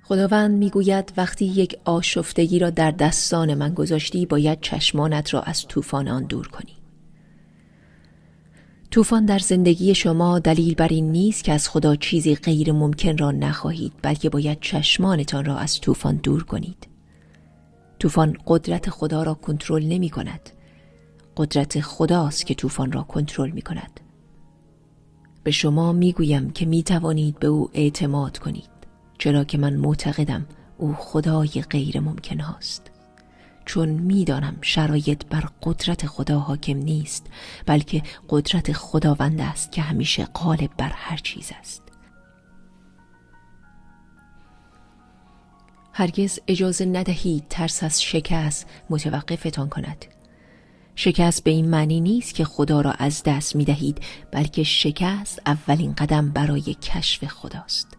خداوند میگوید وقتی یک آشفتگی را در دستان من گذاشتی باید چشمانت را از طوفان آن دور کنی. طوفان در زندگی شما دلیل بر این نیست که از خدا چیزی غیر ممکن را نخواهید، بلکه باید چشمانتان را از طوفان دور کنید. طوفان قدرت خدا را کنترل نمی کند. قدرت خداست که طوفان را کنترل می کند. به شما می گویم که می توانید به او اعتماد کنید، چرا که من معتقدم او خدای غیر ممکن هاست. چون می دانم شرایط بر قدرت خدا حاکم نیست، بلکه قدرت خداوند است که همیشه غالب بر هر چیز است. هرگز اجازه ندهید ترس از شکست متوقفتان کند. شکست به این معنی نیست که خدا را از دست می دهید، بلکه شکست اولین قدم برای کشف خداست.